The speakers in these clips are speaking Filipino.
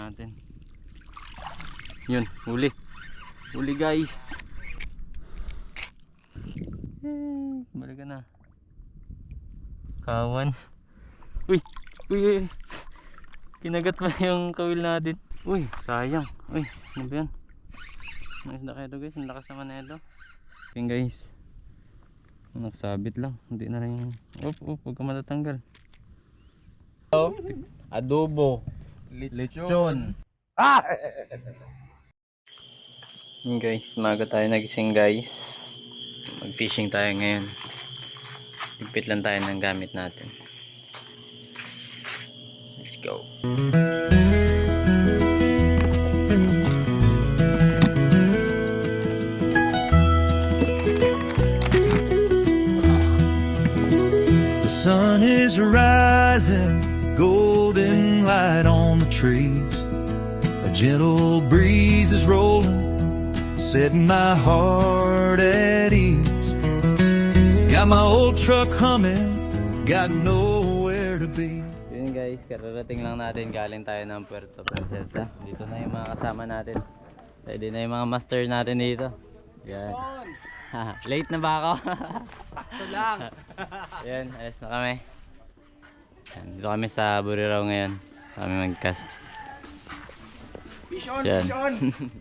natin. Yun, huli. Huli guys. Balik ka na. Kawan. Uy, uy, uy. Kinagat pa yung kawil natin. Uy, sayang. Uy, ano ba yan? Nice na kayo ito guys. Ang lakas naman na ito. Okay guys. Nagsabit lang. Hindi na rin yung... huwag ka matatanggal. Adobo. Lechon. Ah! Yun guys, maga tayo nagising guys. Mag fishing tayo ngayon. Higpit lang tayo ng gamit natin. Let's go. The sun is rising, golden light on the trees. A gentle breeze is rolling, setting my heart at ease. Got my old truck humming, got nowhere to be. Yun guys, kararating lang natin. Galing tayo ng Puerto Princesa. Dito na yung mga kasama natin. Ready na yung mga master natin dito. Yan. Late na ba ako? Sakto lang. Yan, alas na kami. Yan, dito kami sa Burirao ngayon. Kami mag-cast. Fish on, Yan. fish on.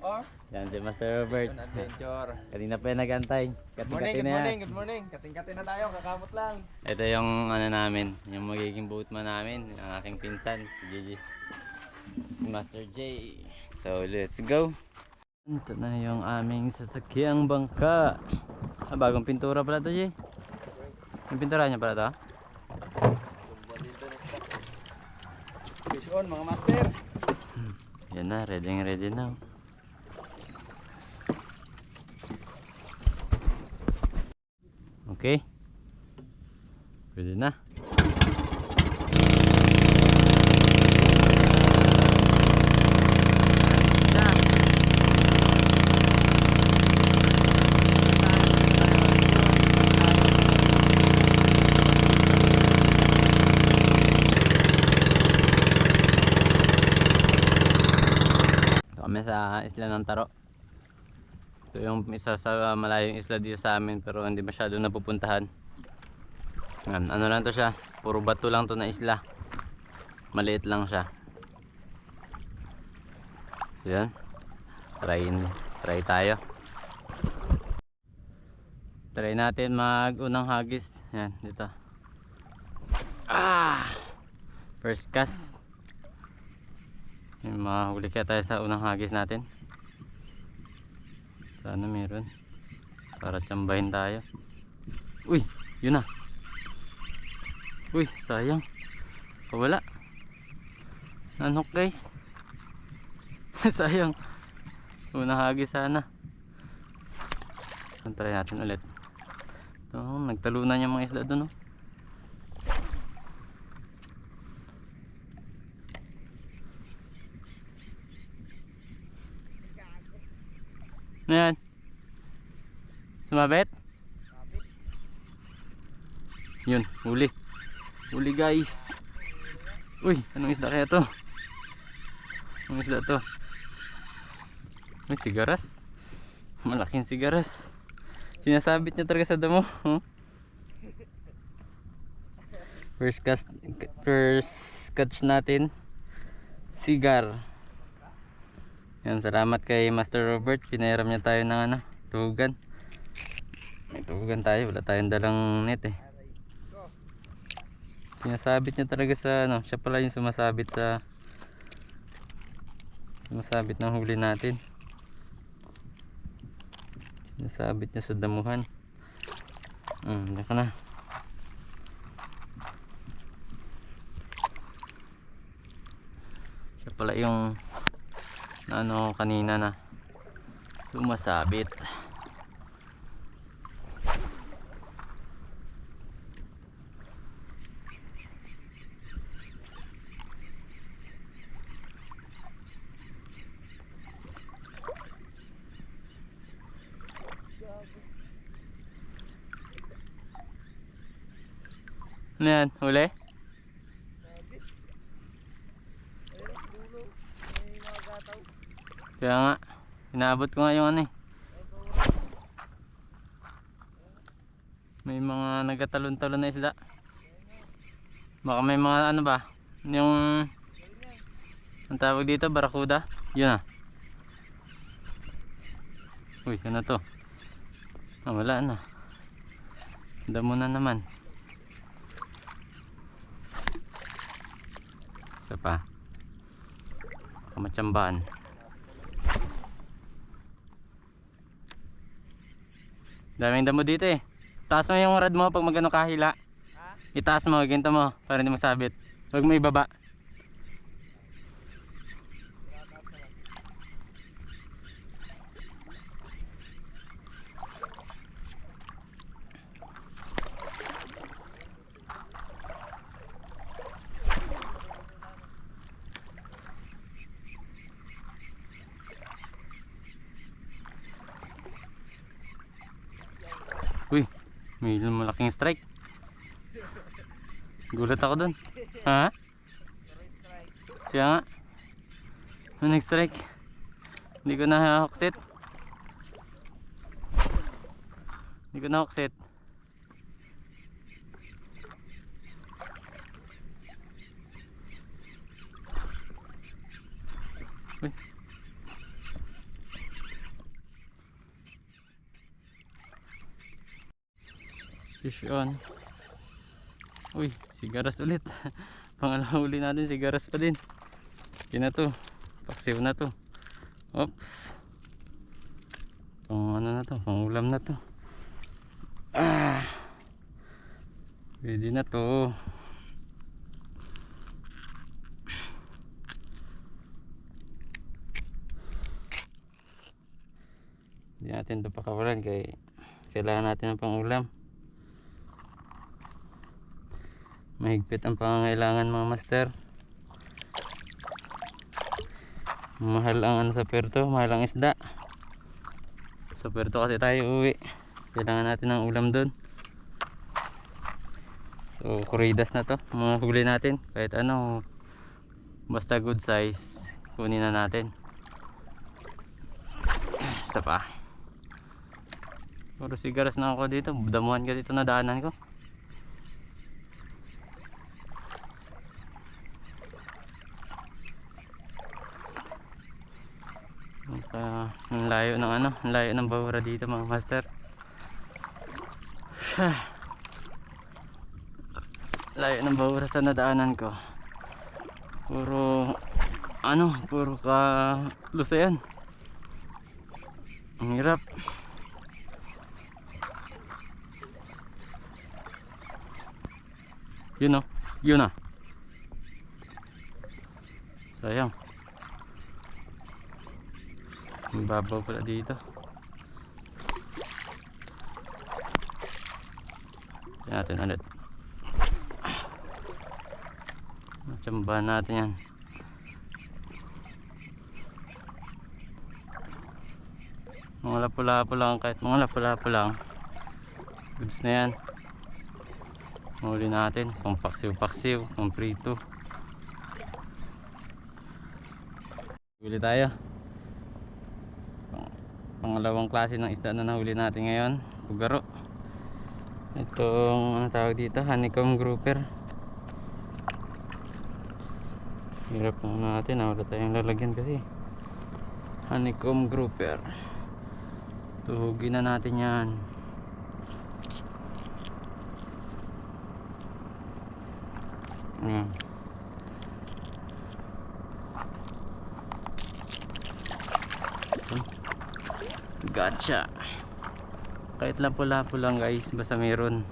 Oh, Yan si Master Robert. an adventure. Kanina pa yung nag-antay. Good morning, good morning, good morning. Kating-kating na tayo, kakamot lang. Ito yung ano namin, yung magiging boatman namin, yung aking pinsan, si Gigi. Si Master J. So let's go. Ito na yung aming sasakyang bangka. Ah, bagong pintura pala to, J. Yung pintura niya pala to? Fish on, mga master. Yan na, ready na. Okay. Pwede na. Kami sa isla ng Taro. Ito yung isa sa malayong isla dito sa amin pero hindi masyado napupuntahan. Ano lang to siya, puro bato lang to na isla. Maliit lang siya. So yan. Try tayo. Try natin mag-unang hagis. Yan, dito. First cast. Mahuli kaya tayo sa unang hagis natin. Sana meron para tsambahin tayo. Uy, yun na. Uy, sayang. Wala. Nanok guys. Sayang. Unang hagis sana. Try natin ulit. Nagtalunan yung mga isda doon. Ano yan? Sumabit? Yun, huli. Huli guys. Uy, anong isda kaya to? Anong isda to? May sigaras. Malaking sigaras. Sinasabit niya talaga sa damo. First catch natin. Sigar. Yan, salamat kay Master Robert. Pinahiram niya tayo ng tuhugan. May tuhugan tayo. Wala tayong dalang net eh. Sinasabit niya talaga sa siya pala yung sumasabit ng huli natin. Sinasabit niya sa damuhan. Diyan ka na. Siya pala yung kanina na sumasabit. Ano yan? Huli? Kaya nga, inaabot ko nga yung ano eh. May mga nagatalon-talon na isda. Baka may mga ano ba, yung ang tawag dito, barakuda. Yun ah. Uy, ano to? Ah, wala na. Damo na naman. Isa pa. Kamatsambaan. Daming damo dito eh. Taas mo yung rad mo pag magano kahila. Itaas mo, ginto mo para hindi masabit. Huwag mo ibaba. Uy, may malaking strike. Gulat ako dun. Ha? Kaya nga. Ano nag-strike? Hindi ko na huksit. Hindi ko na huksit. Uy. Fish on. Uy, sigaras ulit. Pangalawang huli natin, sigaras pa din. Yun na to. Paksiw na to. Oops. Pang ano na to, pang ulam na to. Ah. Pwede na to. Hindi natin ito pakawalan kaya kailangan natin ng pang ulam. Mahigpit ang pangangailangan mga master. Mahal ang ano sa Puerto, mahal ang isda. Sa Puerto kasi tayo uwi. Kailangan natin ng ulam doon. So kuridas na to, mga huli natin. Kahit ano, basta good size, kunin na natin. Isa pa. Puro sigaras na ako dito. Damuhan ka dito na daanan ko. Ang layo ng ano, ang layo ng bahura dito mga master. Layo ng bahura sa nadaanan ko. Puro ano, puro ka lusayan. Ang hirap. Yun oh, yun ah. Sayang. Ang babaw pala dito. Tignan natin ulit. Matsambahan natin yan. Mga lapu-lapu lang, kahit mga lapu-lapu lang. Goods na yan. Mahuli natin. Pang paksiw-paksiw, pang prito. Huli tayo. Pangalawang klase ng isda na nahuli natin ngayon, pugaro. Itong ano tawag dito, honeycomb grouper. Hirap na natin, wala tayong lalagyan kasi. Honeycomb grouper. Tuhugin na natin yan. Gotcha. Kahit lapu-lapu lang guys, basta meron.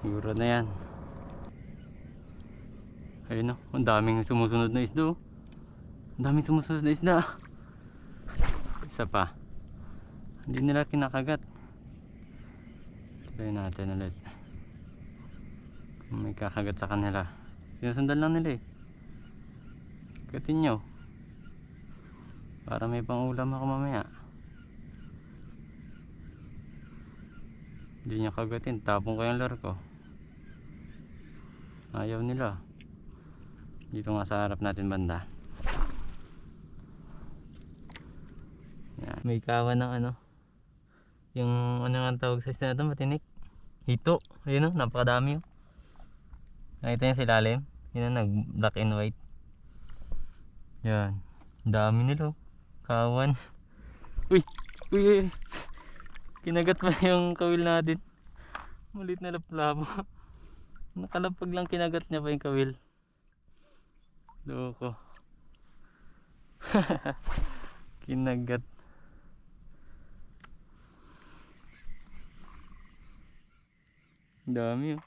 Siguro na yan. Ayun o, ang daming sumusunod na isda. Ang daming sumusunod na isda. Isa pa. Hindi nila kinakagat. Try natin ulit. May kakagat sa kanila. Sinusundan lang nila eh. Kagatin nyo para may pang ulam ako mamaya. Hindi niya kagatin, tapong ko yung lure ko. Ayaw nila. Dito nga sa harap natin banda. May kawan ng ano. Yung ano nga tawag sa isda na ito, matinik. Hito. Ayun o, napakadami o. Nakita niyo sa ilalim? Yun ang nag black and white. Yan. Dami nila o. Kawan. Uy! Uy! Uy! Kinagat pa yung kawil natin. Malit na laplabo. Nakalapag lang kinagat niya pa yung kawil. Loko. Kinagat. Dami oh.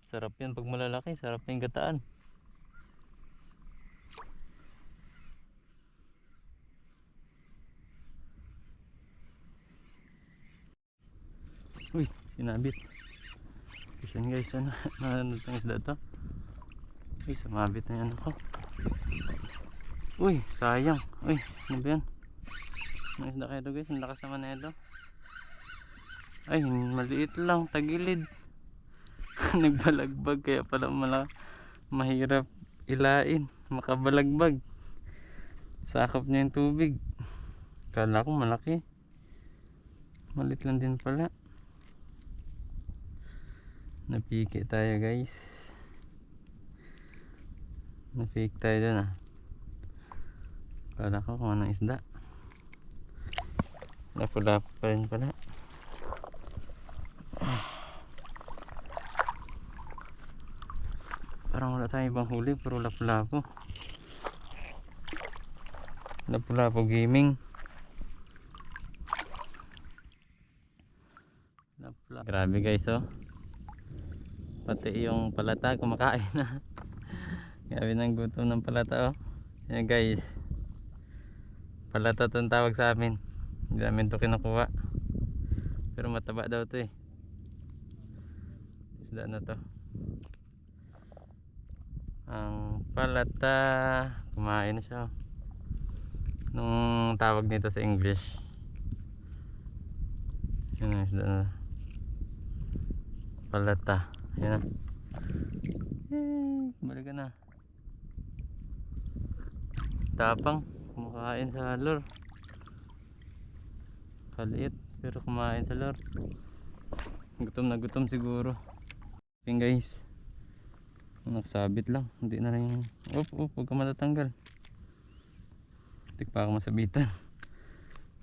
Sarap yan pag malalaki. Sarap yung gataan. Uy, sinabit. Yan guys, ano itong isda to? Uy, sumabit na yan ako. Uy, sayang. Uy, ano ba yan? Ang isda kayo to guys, ang lakas naman na ito. Ay, maliit lang, tagilid. Nagbalagbag, kaya pala mahirap ilain. Makabalagbag. Sakop niya yung tubig. Kala ko malaki. Malit lang din pala. Napiki tayo guys. Napiki tayo dun ah. Kala ko kung anong isda. Lapu-lapu pa rin pala. Parang wala tayong ibang huli, puro lapu-lapu. Lapu-lapu gaming. Lapu-lapu. Grabe guys oh. Pati yung palata kumakain na. Grabe ng gutom ng palata oh. Yan guys. Palata itong tawag sa amin. Hindi namin ito kinukuha. Pero mataba daw ito eh. Isda na to. Ang palata. Kumain na siya. Nung tawag nito sa English. Yan ang isda na. Palata. Yan na. Balik ka na. Tapang. Kumakain sa lure. Kaliit. Pero kumain sa lure. Gutom na gutom siguro. Okay guys. Nagsabit lang. Hindi na rin yung... Huwag ka matatanggal. Tik pa ako masabitan.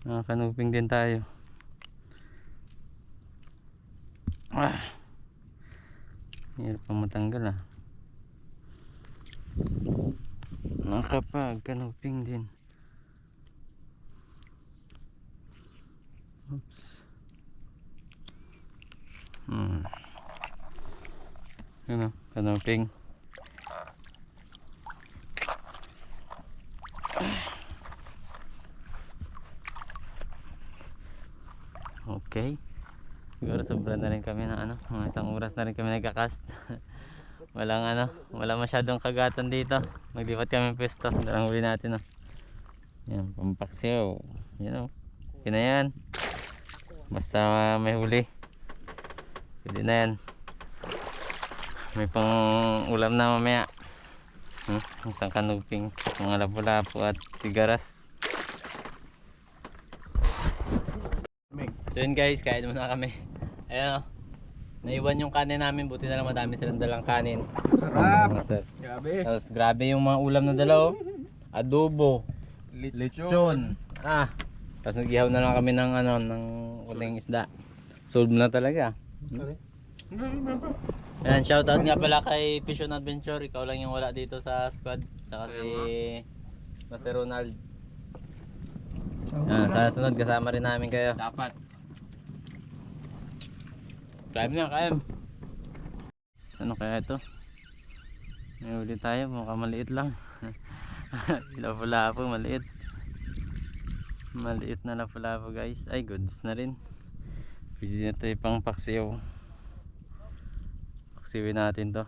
Nakakanuping din tayo. Hirap pang matanggal ah. Nakapagkanuping din. Oops. Yun o, kanuping. Okay. Siguro sobra na rin kami ng ano, mga isang oras na rin kami nagkakast. Walang masyadong kagatan dito. Maglipat kami pwesto. Darang huli natin oh. Yan, pampaksiw. Yan oh. Okay na yan. Basta may huli. Pwede na yan. May pang ulam na mamaya. Isang kanuping, mga lapu-lapu at sigaras. So yun guys, kain muna kami. Ayan o. Naiwan yung kanin namin, buti na lang madami silang dalang kanin. Sarap! Grabe! Tapos grabe yung mga ulam na dala o. Adobo, lechon. Tapos nag-ihaw na lang kami ng ano, ng kuling isda. Solve na talaga. Ayan, shoutout nga pala kay Fish on Adventure. Ikaw lang yung wala dito sa squad. Tsaka si Master Ronald. Sa sunod kasama rin namin kayo. Dapat. Kain na, kain. Ano kaya ito? May uli tayo, mukhang maliit lang. Lapu-lapu, maliit. Maliit na lapu-lapu guys. Ay, goods na rin. Pwede na ito ipang paksiw. Paksiwin natin to.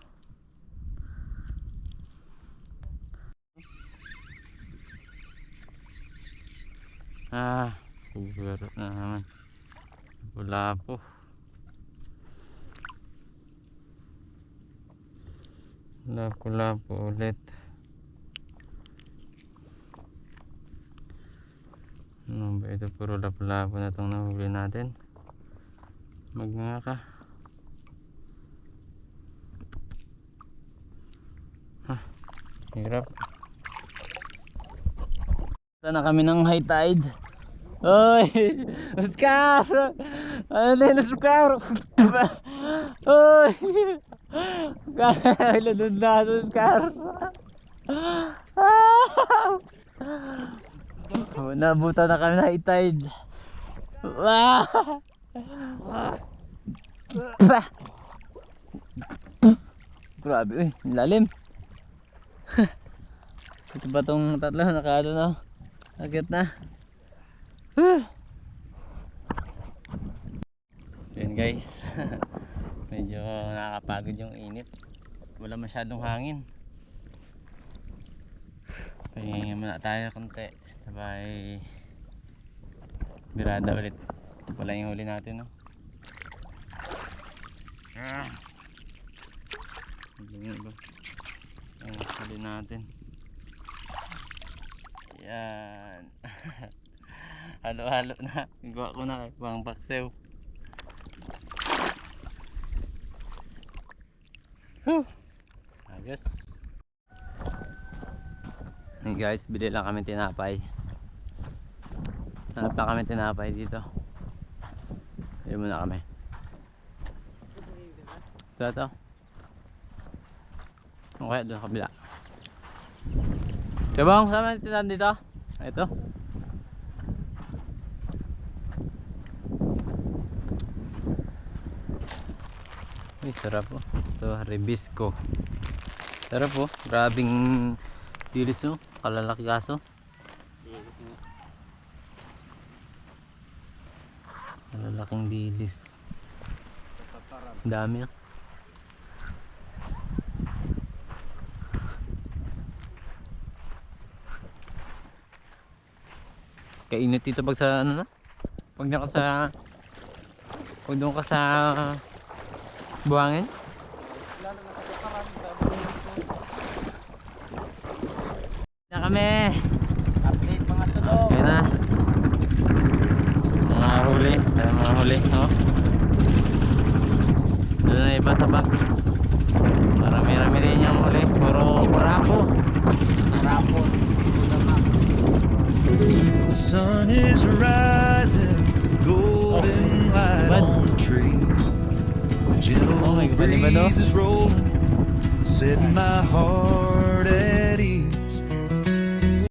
Pugaro na naman. Lapu-lapu. Lapu-lapu ulit. Ano ba ito? Puro lapu-lapu na itong nahuli natin. Magnanga ka. Hirap. Ito na kami ng high tide. Oy! Oscar! Ano na Oscar? Oy! Ilan na sa Oscar? Nabutan na kami ng high tide. Grabe, uy, lalim. Ito ba tong tatlo? Nakaano na? Agad na. Yun guys. Medyo nakakapagod yung init. Wala masyadong hangin. Pahinga muna tayo konti. Sabay birada ulit. Ito pala yung huli natin, no? Ang huli natin. Yan. Halo-halo na. Gawa ko na kay pang baksew. Ayos. Hey guys, bili lang kami tinapay. Hanap lang kami tinapay dito. Bili muna kami. Ito. Okay, doon sa kabila. Kabang, saan natin tinapay dito? Ito. Uy, sarap po. Ito, Ribisco. Sarap po. Grabing dilis, no? Kalalaki kaso. Kalalaking dilis. Dami, no? Kainit dito pag sa ano na? Pag doon ka sa buhangin. Lalo na sa Kaparan. Na kami. Update mga sulong. Okay na. Mga huli, oh. Doon na iba sa box. Marami-rami rin yung huli. Puro rapo. Rapo. The sun is rising, golden light on the trees. The gentle breeze is rolling, setting my heart